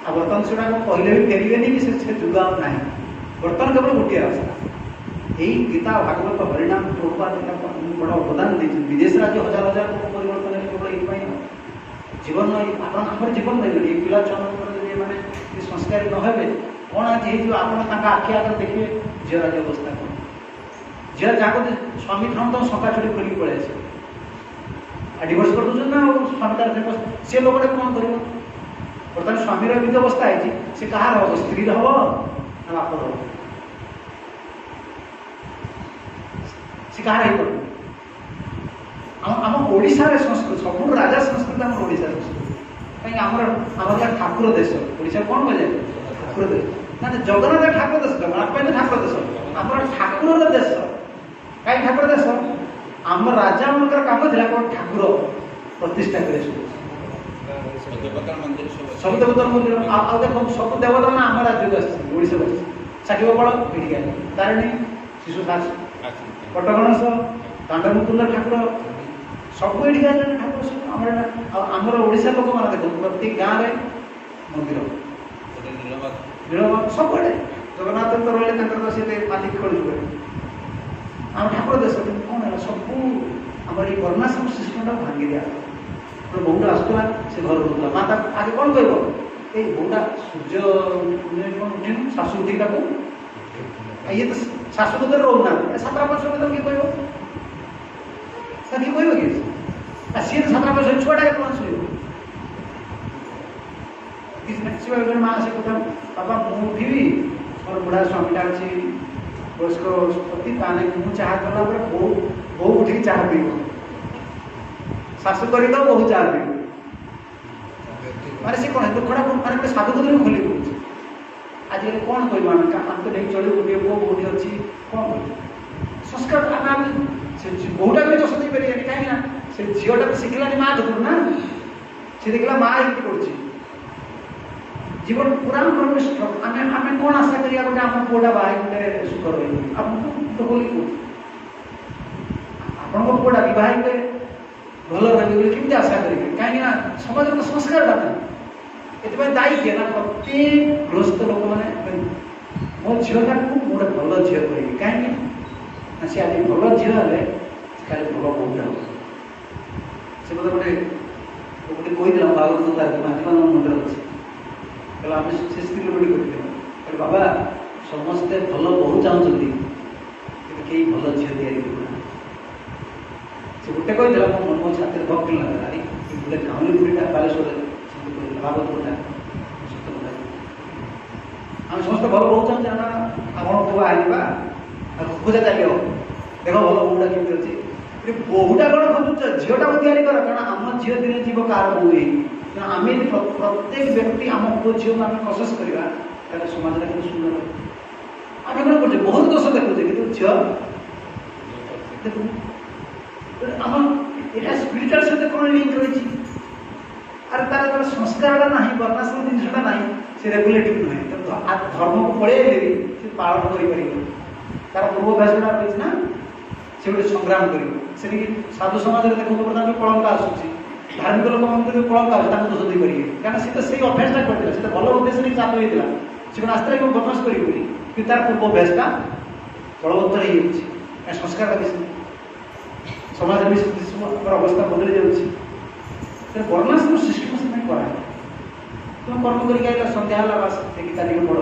आ बर्तमान से कहले भी फेरबे कि से जुग ना बर्तमान केवल गोटे रास्ता यही गीता भागवत हरिनाम प्रभुपाद बड़ा अवदान देते विदेश राज्य हजार हजार लोक परिवर्तन केवल ये जीवन आम जीवन नहीं पिला छुआ मैंने संस्कार न हे कौन आज आप आखि आगे देखिए झील राज्य अवस्था कौन झील जहाँ स्वामी था तो सका छुट्टी खोलिक पड़े आसे डिवोर्स कर दूसरे ना स्वामी तार सी लोक कौन कर बर्तमान स्वामीर एमती अवस्था है सी कहार हम स्त्री हम ना बापर हम सी कहार हो आम ओडिशार संस्कृति सब राजा संस्कृति आम ओडिशा संस्कृति कहीं आमर ठाकुर देश ओडिशा कौन कहे ठाकुर देश ना जगन्नाथ ठाकुर देश जगन्नाथ ठाकुर देश आम ठाकुर देश कहीं ठाकुर देश आम राजा मान कम था ठाकुर प्रतिष्ठा करे सब देवता मंदिर देख सब देवता ना आम राज्य को ओडिशा को साक्षीगोपाल ये तारिणी शिशुदास कटगणेश दांडमुकुंद ठाकुर सब ये ठाकुर सब आमर ओडिशा लोक मैंने देख प्रत्येक गाँव में मंदिर सब जगन्नाथ तो रही से मालिक खोल आम ठाकुर देश कौन है सब आम ये वर्णाश्रम सिस्टमटा भांगी दिया बहुटा आसला से घर रोला माता आगे कौन कह ये बहुटा सूर्य उठे शाशु उठी ये तो शाशु तो रोना सातटा वर्ष में किए कह किए कह कि सी तो सातटा वर्ष छुआटा कौन शुभ माँ से कहता बाबा मुझे उठिबी मोर बुढ़ा स्वामीटा अच्छी वयस्क पति ताने मुझे चाह कला बहु उठिक चाह पीब शाशु कर बहु चाह पीब माने सी कौन दुखड़ा माने साधु खुद खोली पड़े आजिकल कौन कह आम तो नहीं चलो गोटे पुओ गोटे अच्छी कौन कह संस्कार आम बहुटा भी चष दे पारे कहीं से झीलटा तो शिखलानी माँ कतरू ना सी देखला माँ ये कर जीवन पूरा आम कौन आशा करिया गोटे आम पुआटा बाहर गोटे सुख रही आपको बोली आप पुआटा बहुत भल रही केमी आशा करेंगे कहीं समाज में संस्कार ना ये दायी किए ना प्रत्येक गृहस्थ लोक मैंने मो झीलटा को गोटे भल झील करी कहीं सी आज भल झील है कल भल बहुटा हम से मतलब गोटे कही भागवत तार मुंडे अच्छे कहला आम से स्त्री लोक कहते बाबा समस्ते भल बहु चाहते कि कई भल झील या से गोटे कही मो मन छाती भक्ति लगा अरे गोटे गाँवली बुढ़ीटा बालेश्वर भागवत गोटा सत्य गोटा आम समस्त भल बहु चाहते आप पुआ आना खोजा चलो देख भल बहुटा केमी अच्छी बहुटा कौन खोजुच झीलटा को तैयारी कर कारण आम झील दिन जीव कार बहु आम प्रत्येक व्यक्ति आम पुओ झील को आम प्रोसेस करवा समाज में सुंदर आम कौन कर बहुत दोष देखुचे कि झील देखो आम यहाँ स्पिरिचुआल सहित कौन लिंक रही अरे तार जो संस्कार ना वर्णाश्रम जिनसा ना से रेगुलेटिव नुहे तो धर्म को पड़े भी पालन कर तार पूर्वाभ्यास गुड़ा रही ना से गोटे संग्राम कर साधु समाज में देखो बर्तमान जो कलंक आसूसी धार्मिक लोक मान कलंक आस दोष दे करेंगे क्या से अभ्यासटा करते से भल उद्देश्य नहीं चालू होता से कौन आस्ते बदमाश करेंगे कि तार पूर्वाभ्यासटा बलवत्तर हो संस्कार बेस समाज में अवस्था बदली जाऊँगी वर्णाश्रम सिस्टम से कराए तुम कर्म कर सन्ध्या बास देखिए तारीख पढ़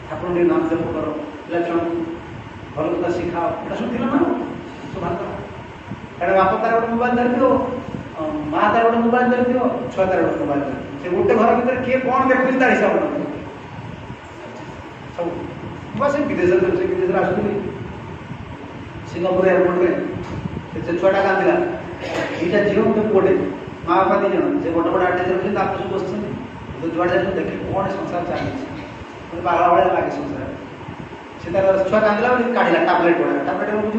ठाकुर नाम जप कर पिला छुआ भल कथा शिखाओ यहाँ सब ना सब बाप तार गोटे मोबाइल धरती माँ तार गोटे मोबाइल धरती छुआ तार गोटे मोबाइल धरती से गोटे घर भर किए कौन देखुच तार हिसाब सब बस विदेश आसुली सिंगापुर एयरपोर्ट में से छुआटा कांदिला दुईटा झील गोटे पुअटे माँ बापा दी जन से बड़ बड़ आटे रखते सब बस तो जुआड़ जाए देखे कौन संसार चली पागल भाया लगे संसार से तार छुआ कांदिला काढ़ला टाबलेट पड़ा टाबलेट बुझे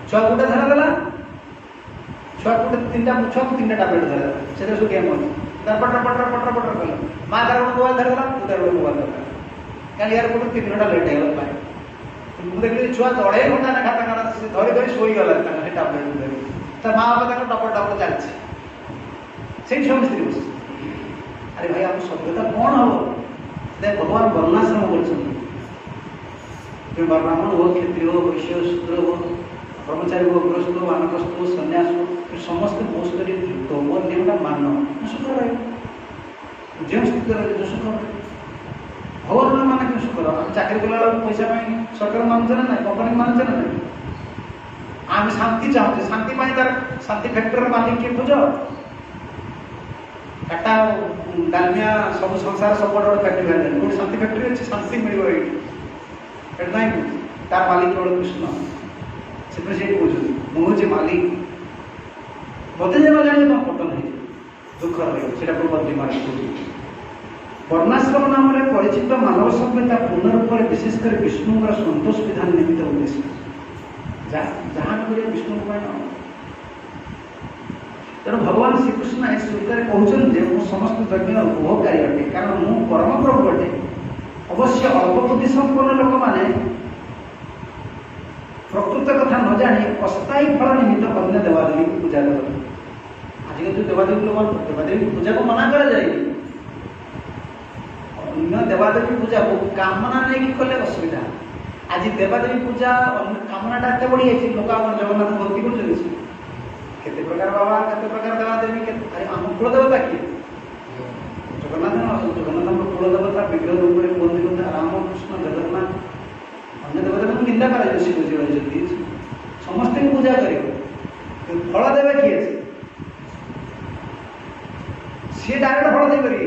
छुआ गोटे धरा देला छुआ गोटे तीन छुआ तीन टाबलेट धरा से सब गेम तार पटर पटर पटर पटर कल माँ तार गोटे मोबाइल धरदेला तू तार गोटे मोबाइल धरला क्या एयरपोर्ट 3 घंटा लेट हो गला मुझे देखिए छुआ 2.5 घंटा ना खाता खाना धरी धरी शोगला टाबलेट धरी तो माँ बापा टपर टपर चलती स्वामी स्त्री बस अरे भाई आप सभ्यता कौन हम भगवान वर्णाश्रम कर ब्राह्मण हो क्षत्रिय हो वैश्य शूद्र हो ब्रह्मचारी हो गृहस्थ हो वानप्रस्थ हो सन्यास हो समस्त मोस कर मोर नियमटा मान सुख रहे जो स्थित रहे जो सुख रहे भगवान माने क्यों सुख रहा चाकरी कला पैसा सरकार मानुचे ना कंपनी मानुचे ना आम शांति चाहते शांति तार शांति फैक्ट्री मालिक किए खोज टाटा डालमिया सब संसार सब बड़ बड़ फैक्ट्री गोटे शांति फैक्ट्री अच्छी शांति मिल ना तार मालिक बड़ कृष्ण से कहते मुझे मालिक मत जाने कौन पटन है दुख रहा बदली मालिक वर्णाश्रम नाम परिचित मानव सभ्यता पूर्ण रूप में विशेषकर विष्णुर संतोष विधान निमित्त उद्देश्य जहाँ करिए विष्णु तेणु भगवान श्रीकृष्ण स्वीकार कहते समस्त यज्ञ उपभोगकारी अटे कारण मु परम प्रभु अटे अवश्य अल्प बुद्धि संपन्न लोक मैंने प्रकृत कथा न जानी अस्थायी फल निमित्त अन्य देवादेवी की पूजा करते आजकल जो देवादेवी लोग देवादेवी पूजा को मना कर जाएगी अन्य देवादेवी पूजा को कामना नहीं कले असुविधा आज देवादेवी पूजा कामनाटा एत बढ़ी जाए लोक आम जगन्नाथ भक्ति कर प्रकार बाबा केते प्रकार देवादेवी अरे आम कुल देवता किए जगन्नाथ जगन्नाथ कुल देवता विग्रह रूप में मंदिर राम कृष्ण जगन्नाथ अन्य देवता को निंदा कर शिव जी रही समस्त पूजा कर फल देवे किए सी डायरेक्ट फल दे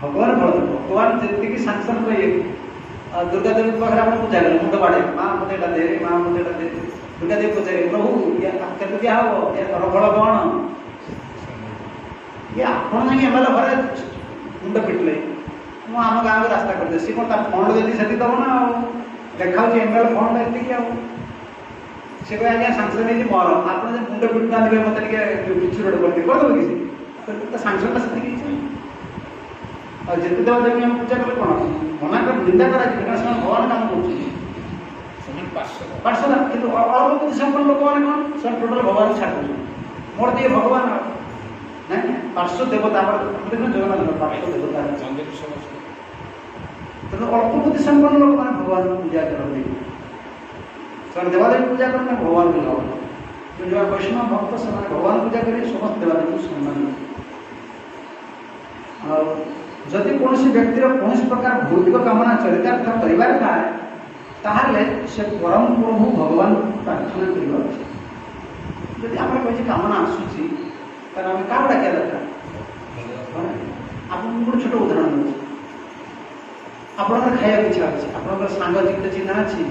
भगवान फल दे भगवान जी सांसन कहे दुर्गा देवी पाखे आप पूजा करें मुंड बाड़े माँ मत दे माँ मत दे दुर्गा देवी पचारे प्रभु ये केते दिया हम ये फल कौन ये आपण नहीं एम एल घरे मुंड पिटले मुझे आम गाँव में रास्ता करदे सी कौन फंड जब से दब ना देखा एम एल फंड ये सी कहे आज्ञा सांसन नहीं मर आप मुंड पिटुना मत पिचु रोड करते करदेव कि सांसनटा से जिते देवादेवी हम पूजा कले कौन मना कर निंदा करा भगवान काम कर पार्श्वदा किंतु अल्प बुद्धि संपन्न लोक मैंने कौन सब टोटल भगवान छाड़ मोर दिए भगवान नहीं पार्श्व देवता देखो जगन्नाथ पार्श्व देवता तेणु अल्प बुद्धि संपन्न लोक मैंने भगवान को पूजा करते देवादेवी पूजा करते भगवान को लाभ जो वैष्णव भक्त से भगवान पूजा करें समस्त देवादेवी को सम्मान जदि कौन व्यक्तिर कौन प्रकार भौतिक कामना चरितार्थ कर ताहले से परम प्रभु भगवान प्रार्थना करवा जब आम कहे कामना आसूसी आम क्या डाकिया दरकार आप गोटे छोट उदाहरण दूसरी आप खाया इच्छा अच्छी आप सांग जिते चिन्ह अच्छी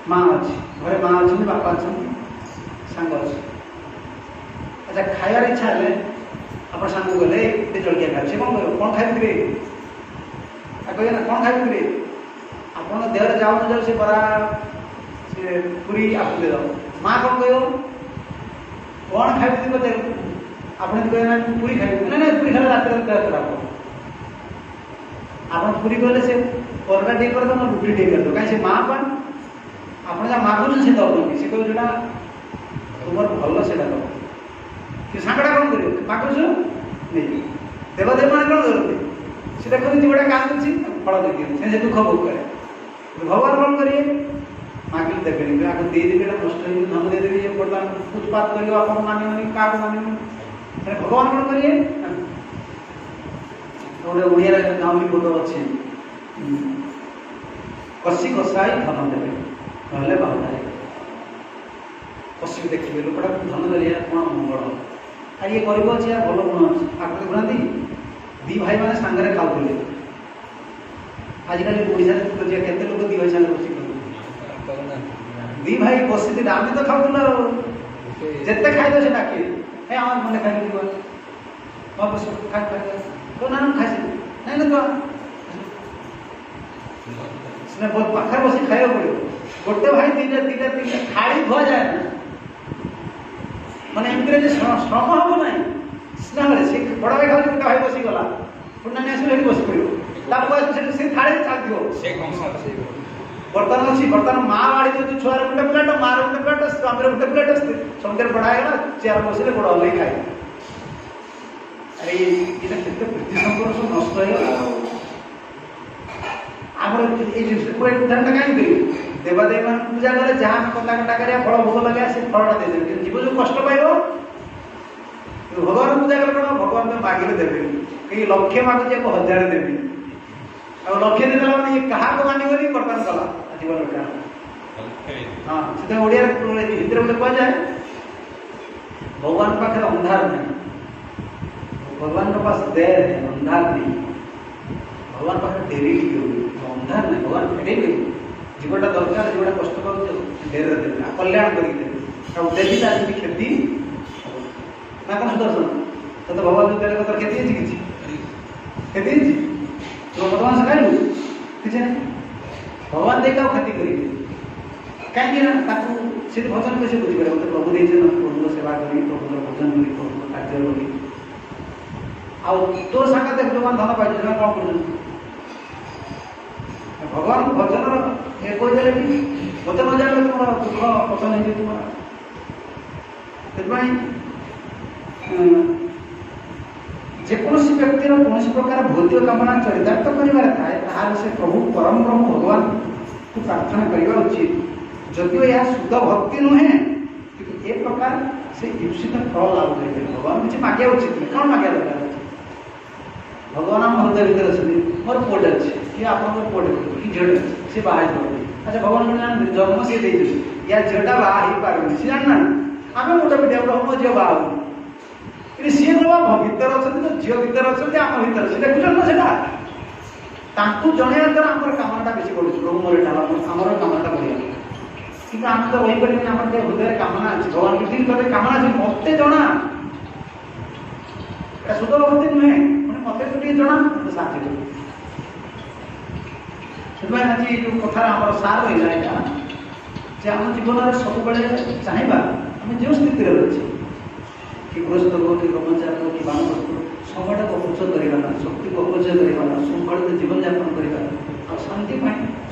माँ अच्छी घरे माँ अच्छी बापा अच्छा सांग अच्छी अच्छा खायार इच्छा है आप सांग गले जलखिया खाए से कौन खाई कहे ना कौन खाई आप देह जाऊ न जाऊ से बरा से पूरी आपको दे दो माँ कौन कहो कौन खाई पचार आप कहे पूरी खाई ना पूरी खाने रात खराब आप पूरी कहले से परटा टे कर दो ना रुटी टे कर दो कहीं से माँ कौन आप जहाँ मागुन से दौन से कह जो तुम भल से दो कि सांगटा कौन कर मागुच नहीं देवदेव मैंने कौन करते से देखते गोटे कांदुची फल देखिए से दुख भोग करे भगवान कौन करेंगे मागिल देवे आगे देदेवी नष्ट धन देदेवी बर्तमान उत्पात कर मानि क्या मानि भगवान कौन करेंगे गोटे ओडिया गाँवली बोध अच्छे कषि कषाई धन देवे ना बाहुटाए कषि देखिए लोकटा धन देवे कौन मंगल आ ये गरीब अच्छे भल गुण अच्छे आप देखुना दी भाई मैंने सांगे खाऊले आजिकल ओडिशा केते लोग दी भाई सांगे बस दी भाई बसी आम तो खाऊला जिते खाई से डाक मैंने खाई बस खाई तो ना खाई नहीं तो पाखे बस खाया पड़ो गोटे भाई दीटा दीटा दीटा खाड़ी धुआ जाए ना मैंने एमती श्रम हम ना स्नेह से बड़ा भाई खाली गोटे भाई बसी गला पुणी आसो बस पड़ो से थाड़ी चलती बर्तमान अच्छी बर्तमान माँ बाड़ी जो छुआर गोटे प्लेट मार गोटे प्लेट स्वामी गोटे प्लेट समझे बढ़ागला चेयर बसले गोड़ हल्ले खाए अरे ये प्रीति संपर्क सब नष्ट हो उदाहरण कहीं देवादेवी मान पूजा करे जहाँ कथा कटा कर फल भोग लगे से फलटा दे जीव जो कष्ट पाइब भगवान पूजा कले कौन भगवान तो मागिले देवे कहीं लक्षे मागुचे 1000 देवी और लक्ष्य देला ये कहा को मानि गली बर्तमान कला जीवन का हां सीधा ओडिया हिंदी रे कह जाए भगवान पाखे अंधार नहीं भगवान के पास देर है अंधार नहीं भगवान पाखे डेरी अंधार नहीं भगवान फेटे नहीं जीवटा दरकार जीवटा कष्ट पाऊँ डेर देवे कल्याण करके देवे देवी तार क्षति ना कौन दर्शन तो भगवान क्षति क्षति तो भगवान से खाइलु किसी नहीं भगवान देखा क्षति करेंगे कहीं से भजन कैसे बुझे मतलब प्रभु देते प्रभु सेवा करी प्रभु भजन करी प्रभु कार्य करी तोर साक्षात देख जो धन पाई कौन कर भगवान भजन ये कह देले कि भजन न जाने तुम दुख पसंद है तुम जेकोसी व्यक्तिर कौन प्रकार भौतिक कामना चरितार्थ कर से प्रभु परम ब्रह्म भगवान को प्रार्थना करने उचित जदिव यह शुद्ध भक्ति नुहे कि ए प्रकार से ईप्सित फल लाभ करेंगे भगवान किसी मागे उचित नहीं कौन मागे दरकार भगवान आम हृदय भर अच्छे मोर पुट अच्छे कि आप पुट कि झील सी बाहर अच्छा भगवान जानते जन्म सी दे या झीलटा बाहर पार सी जानना आम गोटे भिडियो मो झील बाहर सी भीतर अच्छा झील भीतर अच्छा आम भीतर अच्छे देखुन ना से जनइवा द्वारा आम कामना बेसी बढ़ुच्छे प्रभु मोर आम कामना बढ़िया कि आम तो रही पारे आम हृदय कामना अच्छे भगवान किसी कहते कामना अच्छे मत जना शुद्ध भक्ति नुहे मत जना साथी से आज जो कथार आम सार रहा यहाँ जे आम जीवन में सब चाहिए आम जो स्थित अच्छे कि गृहस्थ हो कि ब्रह्मचार हो कि बानप्रस्थ समय को अपचय करना शक्ति को अपचय करना शृंखलित जीवन यापन करना और शांति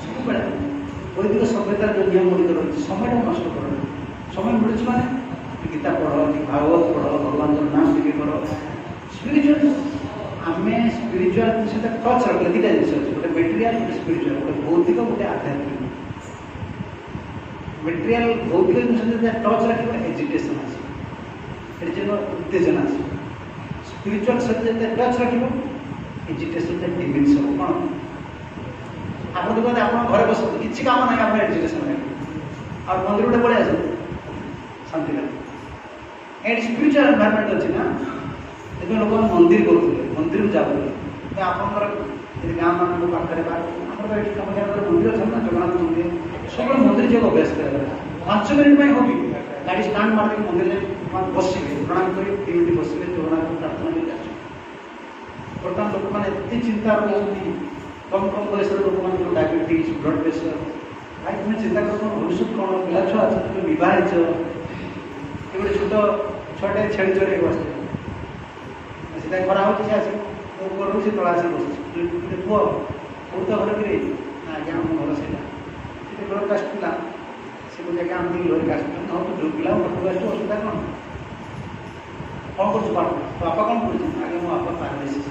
सब वैदिक सभ्यतार जो नियम गुड़िक रही समय नष्ट कर समय मिलूँ मैंने गीता पढ़ कि भागवत पढ़ भगवान नाम टिके कर स्पिरिचुअल आम स्पिरिचुअल सहित टच रखले दुटा जिन अच्छे गोटे मेटेरियल गोटे स्पिरिचुअल गोटे भौतिक गोटे आध्यात्मिक मेटेरियल भौतिक जिन टच रखा एजिटेशन आस उत्तेजना स्पिरिचुअल सहित जो टच रख एजिटेशन डिमेंशन कौन आप कहते आप घर बस किसी काम ना आप एजिटेशन और मंदिर गोटे पड़े आस शांति लगे एंड स्पिरिचुअल एनवायरमेंट अच्छी ना देखिए लोक मंदिर करुले मंदिर को जाऊले आपंकर गाँ मान पाखे मंदिर अच्छे ना जगन्नाथ मंदिर सब मंदिर जो अभ्यास कर 5 मिनट हो भी गाड़ी स्टाण्ड मार मंदिर बसवे प्रणाम कर 3 मिनट बसवे जगन्नाथ प्रार्थना कर बर्तमान लोक मैंने एत चिंता रोकती कम कम बयस लोक मैंने डायबिटीज ब्लड प्रेसर भाई तुम चिंता कर भविष्य कौन पिला छुआ अच्छा तुम विवाहित गोटे छोट छुआटे छेड़ी चढ़े बस सीधा खरा हो आस से तला आस बस पुह बहुत घर कि आज्ञा आम घर से लोअर कास्ट पिला से को जाके आम लोअर कास्ट पिला हाँ तू जो पिला अपर कास्ट असुविधा कौन कर पाठ बापा कौन कर आगे मो बापा पैरालाइसिस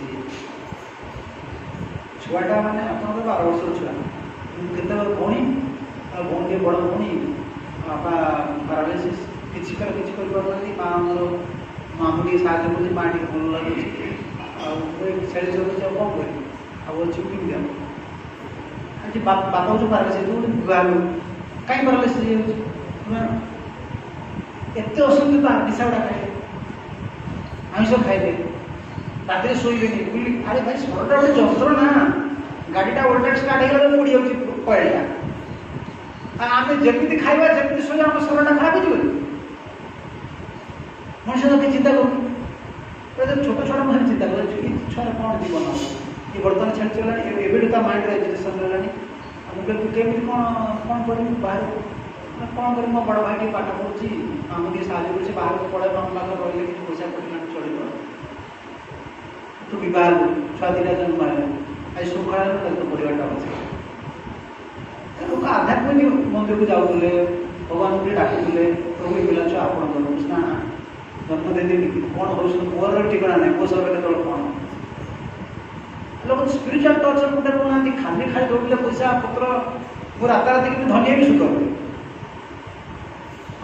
छुआटा मैंने आप 12 वर्ष छुआ केत भौणी भौणी के बड़ भौणी बापा पैरालाइसिस किसी माँ मोर मामू टे साहय कर माँ टे भल लगे छेड़ी चलुचे कौन कर चुपी आज बापा जो पैरालाइसिस कहीं पैरालाइसिस एत असुविधा निशा गुड़ा खाइले आमिष खाइले रात शोबे बुले अरे भाई सरटा गोटे जंत्र ना गाड़ीटा ओल्टा स्टार्ट हो पड़ी जाऊँगी कयला आम जमी खाଇବା जमी शोया आम शरीरटा खराब हो मनुष्य तो चिंता करूँ छोट छोटा मुझे चिंता कर छुआ कौन जीवन हम ये बर्तमान छाड़ी चला एवं तो माइंड एजुकेशन रही मुझे केमी कौन कौन पढ़ी बाहर कौन कर मो बड़ भाई के पाठ पढ़ुची आम के साहय कर बाहर पढ़े माम पाख रही कि पैसा पड़ना चल तू बह छुआ दिटा जन्म आज सुखा तो परिवार अच्छे लोक आध्यात्मिक मंदिर को जाऊे भगवान को डाकुले प्रभु पिला छुआ आप ना जन्म दे कौन हो मोर ठिकाना ना मो सब के कौन लोग स्पिरिचुअल टर्चर को देखना खाली खाई दौड़े पैसा पत्र वो राताराति कि धनी भी सुख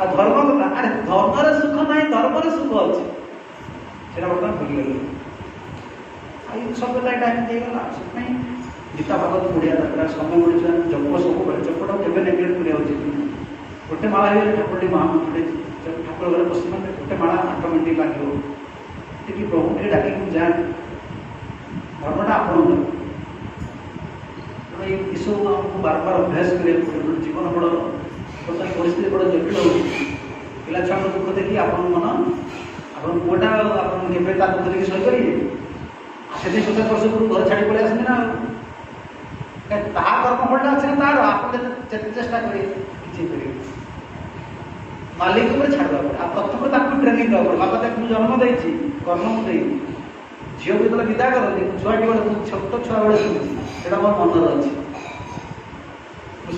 आ धर्म कथा अरे धर्मर सुख ना धर्मर सुख अच्छे बर्तमान भूलीगल आई सब टाइम देगला से गीता भागवत पढ़िया दरकार समय मिले जप सब जपटा के नेग्लेक्ट कर गोटे माला हो ठाकुर महामंत्र ठाकुर घर बस गोटे माला 8 मिनट लगे प्रभु टे डाक जाए धर्मटा आप सब आमको बार बार अभ्यास कर जीवन बड़ बर्तमान परिस्थिति बड़ा जटिल हो पिला छुआ दुख देखिए आप मन आप पुआटा आप दुख देखिए सही करेंगे से 50 वर्ष पूर्व घर छाड़ी पड़े आसने ना कर्मफलटा अच्छे ना तार आप चेष्टा करेंगे किसी करेंगे मालिक छाड़ा प्रथम ट्रेनिंग देवा पड़े बापा तक जन्म देती कर्म मुझे झील को जो विदा करते छुआटी बेड़े छोट छुआ बेड़े शुणुची मोर मन अच्छे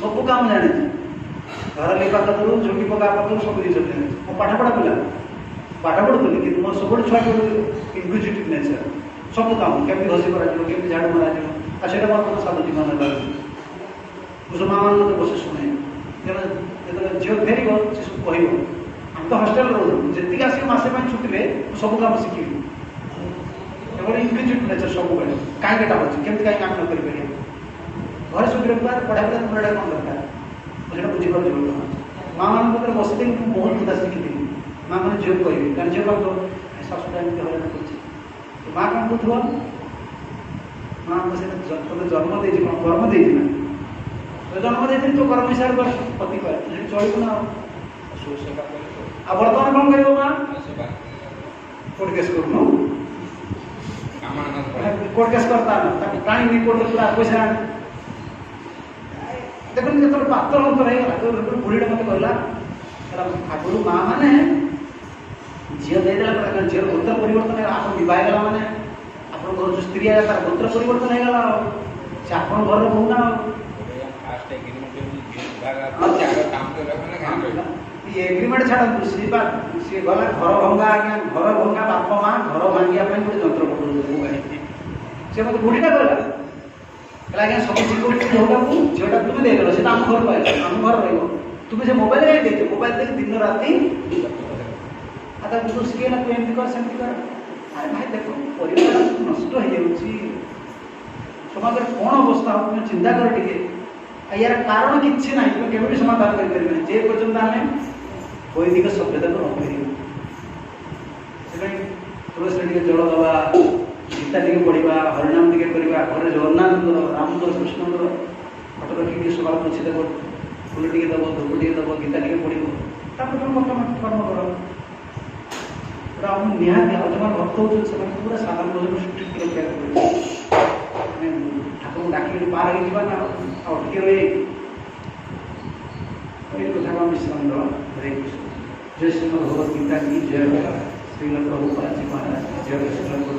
सब काम जानी घर लिपा कदू झुटी पका कदू सब जिन जानी मो पाठ पढ़ा पिला पाठ पढ़ुली कि मोर सब छुआ इनक्विजिटिव नेचर सब काम केमी घसी कर झाड़ू मर से बर्तमान सात जीवन है मुझे माँ मान बस शुणे जो झील फेर से सब कह आम तो हस्टेल रोज जी आस मसे छुट्टी सब काम शिखी इनक्विजिटिव नेचर सब कहीं अच्छे केमी कहीं काम न कर घर सुखी रखा पढ़ा पढ़ा तुम एटा कौन दरकार मुझे बुझीपार माँ मान बस बहुत कथा शिखी माँ मैंने झील कह कारण झील भाव शाशुटा एमती हईराण कर माँ कौन कहूँ माँ को जन्म दे कर्म देना जन्म दे तो कर्म हिसाब कर पति चलू ना आ बर्तमान कौन कर माँ कोर्ट केस करूँ कोर्ट केस करता टाणी कोर्ट पूरा पैसा देखो जो पात्र अंतर होगा बुढ़ीटा मत कहला आगुरी माँ मैंने झील देदेला झील गोत्र परिवर्तन आप बहगला मैंने आप जो स्त्री है तार गोत्र परिवर्तन होगा से आप घर बहु ना एग्रीमेंट छाड़ा सी गला घर भंगा आज्ञा घर भंगा बाप माँ घर भांगिया गोटे जंत्र पकड़ सी मत बुढ़ीटा कहला आज्ञा सब सिक्योरिटी झीलटा झीलटा तुम्हें देदेल से आम घर आम घर तुम्हें से मोबाइल कहीं देते मोबाइल देख दिन राति आता तू शिखे ना तू एमती कर सेमती कर अरे भाई देख परिवार नष्ट हो समाज कौन अवस्था हो तुम चिंता कर टे यार कारण किसी ना तुम केमी समाधान करें जे पर्यटन आम वैदिक सभ्यता को रखी तुलसी टे जल दवा गीता टे पढ़ा हरिनाम टे करवा घर जगन्नाथ रामचंद्र कृष्णकर फटो रखिए सकाल पोछी देव फूल टे दब धूप टे दब गीता टे पढ़ तुम बर्तमान कर्म कर निहाती जो भक्त होते पूरा साधारण भोजन ठीक रखा ठाकुर डाक पार हो अटकी रही एक कथा विश्राम दवा हरे कृष्ण। जय श्रीमद् भगवद गीता की जय। श्रील प्रभुपाद जी महाराज की जय।